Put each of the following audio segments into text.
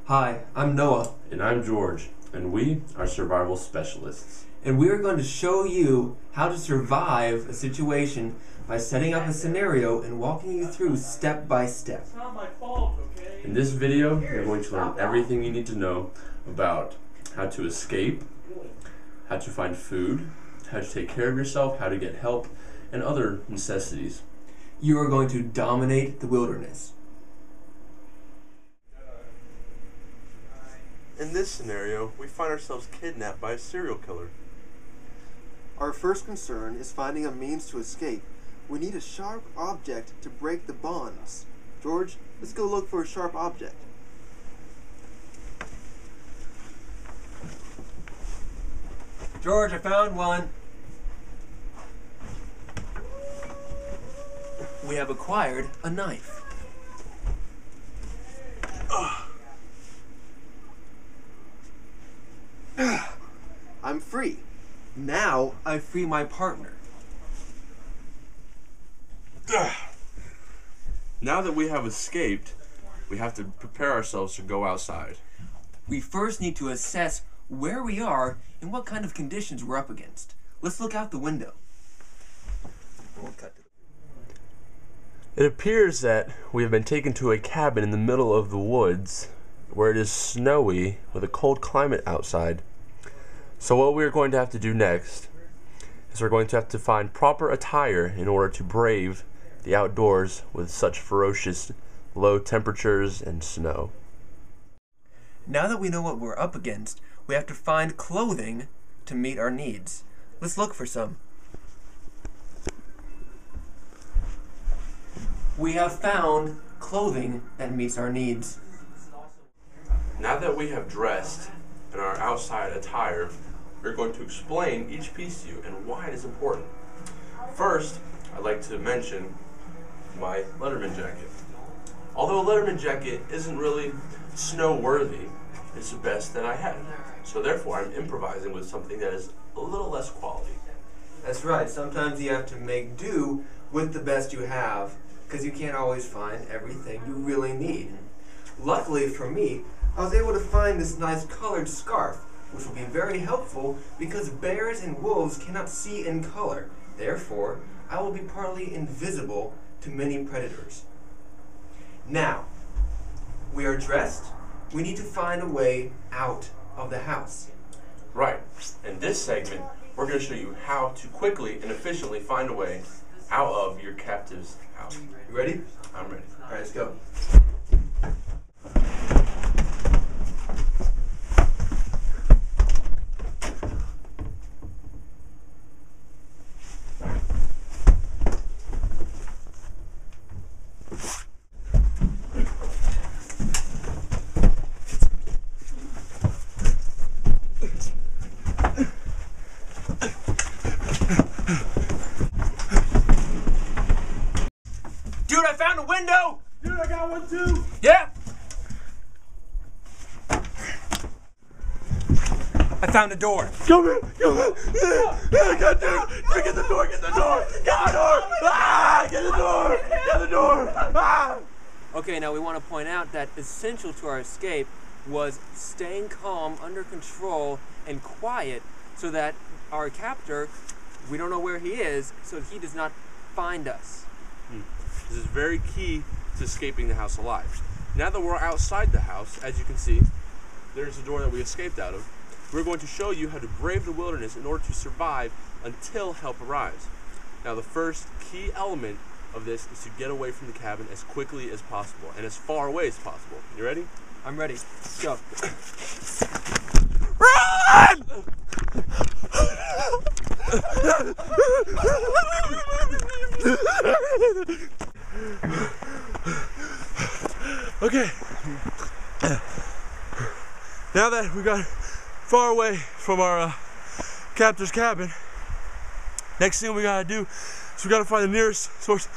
Hi, I'm Noah. And I'm George, and we are survival specialists. And we are going to show you how to survive a situation by setting up a scenario and walking you through step by step. It's not my fault, okay? In this video, you're going to learn everything you need to know about how to escape, how to find food, how to take care of yourself, how to get help, and other necessities. You are going to dominate the wilderness. In this scenario, we find ourselves kidnapped by a serial killer. Our first concern is finding a means to escape. We need a sharp object to break the bonds. George, let's go look for a sharp object. George, I found one. We have acquired a knife. I'm free. Now, I free my partner. Now that we have escaped, we have to prepare ourselves to go outside. We first need to assess where we are and what kind of conditions we're up against. Let's look out the window. We'll cut to It appears that we have been taken to a cabin in the middle of the woods where it is snowy with a cold climate outside. So what we're going to have to do next is we're going to have to find proper attire in order to brave the outdoors with such ferocious low temperatures and snow. Now that we know what we're up against, we have to find clothing to meet our needs. Let's look for some. We have found clothing that meets our needs. Now that we have dressed in our outside attire, we're going to explain each piece to you and why it is important. First, I'd like to mention my Letterman jacket. Although a Letterman jacket isn't really snow-worthy, it's the best that I have. So therefore, I'm improvising with something that is a little less quality. That's right, sometimes you have to make do with the best you have, because you can't always find everything you really need. Luckily for me, I was able to find this nice colored scarf, which will be very helpful because bears and wolves cannot see in color. Therefore, I will be partly invisible to many predators. Now, we are dressed. We need to find a way out of the house. Right. In this segment, we're going to show you how to quickly and efficiently find a way out of your captive's house. You ready? I'm ready. All right, let's go. Dude, I found a window! Dude, I got one too! Yeah! I found a door. Come here! Get the door! Get the door! Ah! Get the door! Get the door! Ah! Okay, now we want to point out that essential to our escape was staying calm, under control, and quiet so that our captor, we don't know where he is, so he does not find us. This is very key to escaping the house alive. Now that we're outside the house, as you can see, there's the door that we escaped out of. We're going to show you how to brave the wilderness in order to survive until help arrives. Now the first key element of this is to get away from the cabin as quickly as possible and as far away as possible. You ready? I'm ready. Let's go. Run! Okay. Now that we got far away from our captor's cabin, next thing we gotta do is we gotta find the nearest source.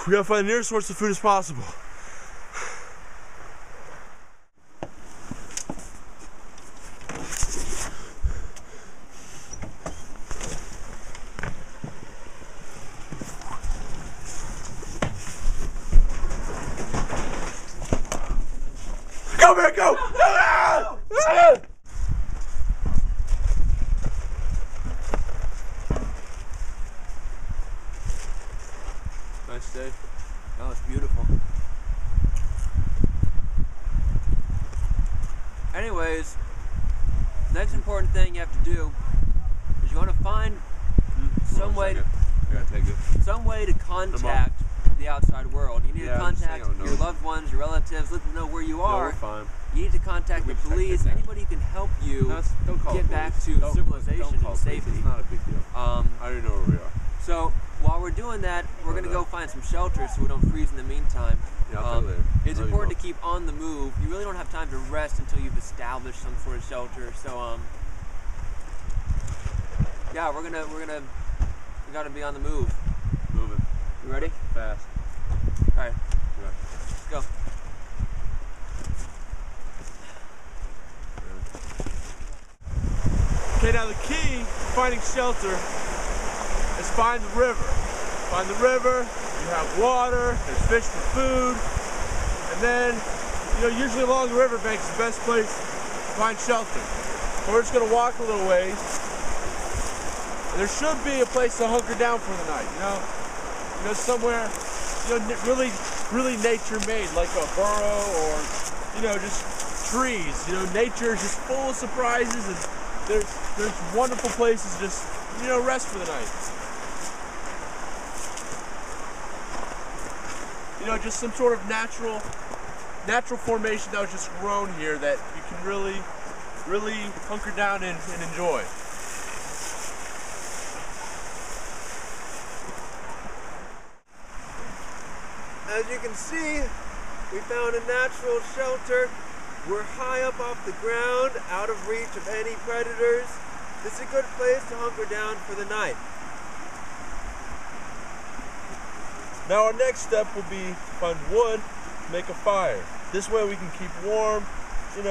We gotta find the nearest source of food as possible. man, go! Ah! Ah! Nice day. Oh, it's beautiful. Anyways, next important thing you have to do is you want to find some way to contact the outside world. You need to contact your loved ones, your relatives, let them know where you are. We're fine. You need to contact the police, anybody who can help you get back to civilization and safety. It's not a big deal. I don't even know where we are. So while we're doing that, we're going to go find some shelter so we don't freeze in the meantime. Yeah, I'll tell you later. It's important to keep on the move. You really don't have time to rest until you've established some sort of shelter. So yeah, we gotta be on the move. Moving. You ready? Fast. All right. Let's go. Okay, now the key to finding shelter is find the river. Find the river, you have water, there's fish for food, and then, usually along the riverbank is the best place to find shelter. So we're just gonna walk a little ways. And there should be a place to hunker down for the night, somewhere, really nature made, like a burrow or, just trees. Nature is just full of surprises, and there's wonderful places to just, rest for the night. Just some sort of natural formation that was just grown here that you can really hunker down and enjoy. As you can see, we found a natural shelter. We're high up off the ground, out of reach of any predators. This is a good place to hunker down for the night. Now our next step will be to find wood to make a fire. This way we can keep warm, and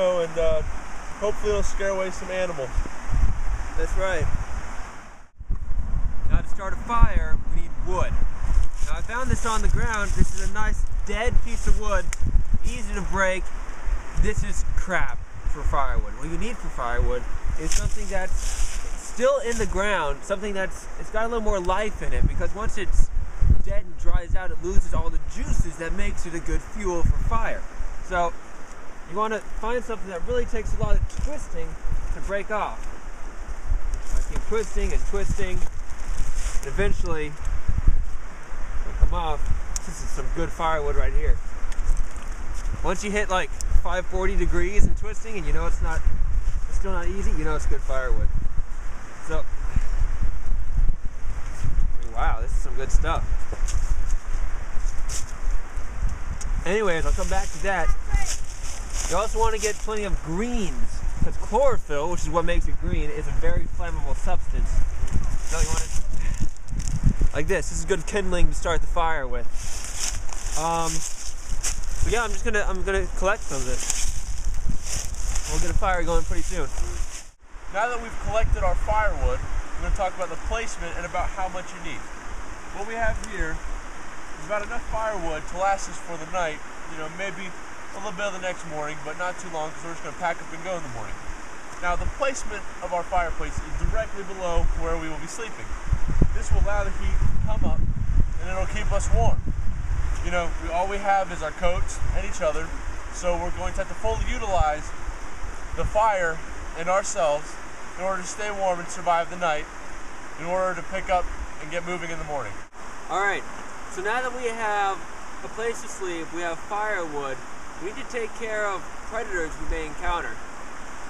hopefully it'll scare away some animals. That's right. Now to start a fire, we need wood. Now I found this on the ground. This is a nice dead piece of wood, easy to break. This is crap for firewood. What you need for firewood is something that's still in the ground, something it's got a little more life in it, because once it's dead and dries out, it loses all the juices that makes it a good fuel for fire. So you want to find something that really takes a lot of twisting to break off. I keep twisting and twisting, and eventually it'll come off. This is some good firewood right here. Once you hit like 540 degrees and twisting, and it's still not easy, it's good firewood. So wow, this is some good stuff. Anyways, I'll come back to that. You also want to get plenty of greens, because chlorophyll, which is what makes it green, is a very flammable substance. So you want it like this. This is good kindling to start the fire with. So yeah, I'm gonna collect some of it. We'll get a fire going pretty soon. Now that we've collected our firewood, we're going to talk about the placement and about how much you need. What we have here is about enough firewood to last us for the night, maybe a little bit of the next morning, but not too long, because we're just going to pack up and go in the morning. Now the placement of our fireplace is directly below where we will be sleeping. This will allow the heat to come up, and it'll keep us warm. All we have is our coats and each other, so we're going to have to fully utilize the fire and ourselves in order to stay warm and survive the night, in order to pick up and get moving in the morning. Alright, so now that we have a place to sleep, we have firewood, we need to take care of predators we may encounter.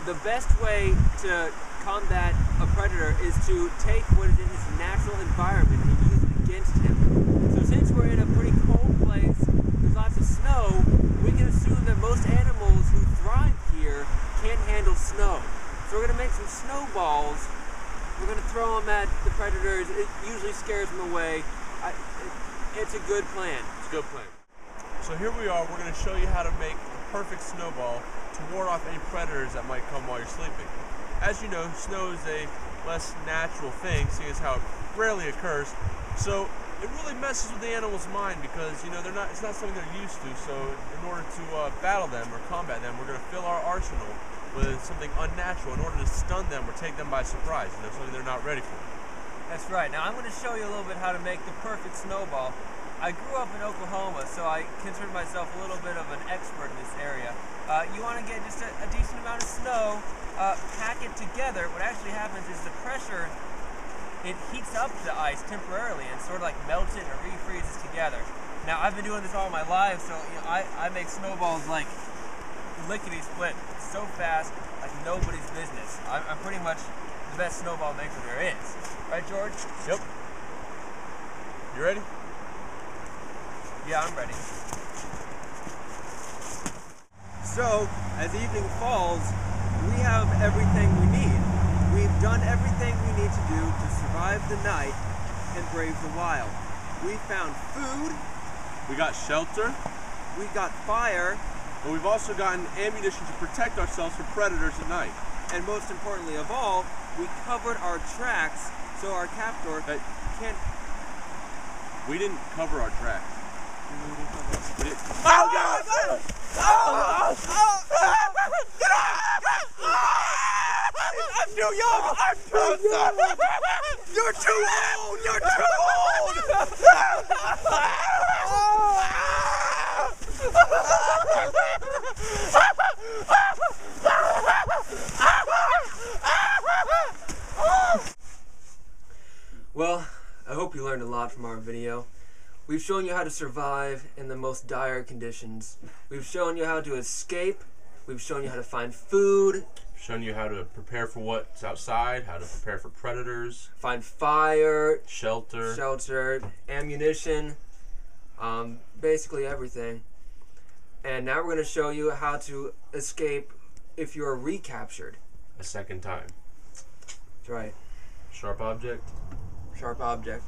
The best way to combat a predator is to take what is in his natural environment and use it against him. So since we're in a pretty cold place, there's lots of snow, we can assume that most animals who thrive here can't handle snow. So we're going to make some snowballs. We're going to throw them at the predators. It usually scares them away. It's a good plan. It's a good plan. So here we are. We're going to show you how to make the perfect snowball to ward off any predators that might come while you're sleeping. As you know, snow is a less natural thing, seeing as how it rarely occurs. So it really messes with the animal's mind because, you know, it's not something they're used to. So in order to battle them or combat them, we're going to fill our arsenal with something unnatural in order to stun them or take them by surprise. You know, something they're not ready for. That's right. Now I'm going to show you a little bit how to make the perfect snowball. I grew up in Oklahoma, so I consider myself a little bit of an expert in this area. You want to get just a decent amount of snow, pack it together. What actually happens is the pressure, it heats up the ice temporarily and sort of like melts it and refreezes together. Now I've been doing this all my life, so you know, I make snowballs like lickety-split, so fast, like nobody's business. I'm pretty much the best snowball maker there is. Right, George? Yep. You ready? Yeah, I'm ready. So, as evening falls, we have everything we need. We've done everything we need to do to survive the night and brave the wild. We found food, We got shelter, we got fire, but we've also gotten ammunition to protect ourselves from predators at night. and most importantly of all, we covered our tracks so our captor Hey. can't... We didn't cover our tracks. We didn't. Oh, God! I'm too young! I'm too young! You're too old! You're too old! Well, I hope you learned a lot from our video. We've shown you how to survive in the most dire conditions. We've shown you how to escape. We've shown you how to find food, Shown you how to prepare for what's outside, how to prepare for predators, find fire, shelter. ammunition, basically everything. And now we're going to show you how to escape if you're recaptured. A second time. That's right. Sharp object. Sharp object.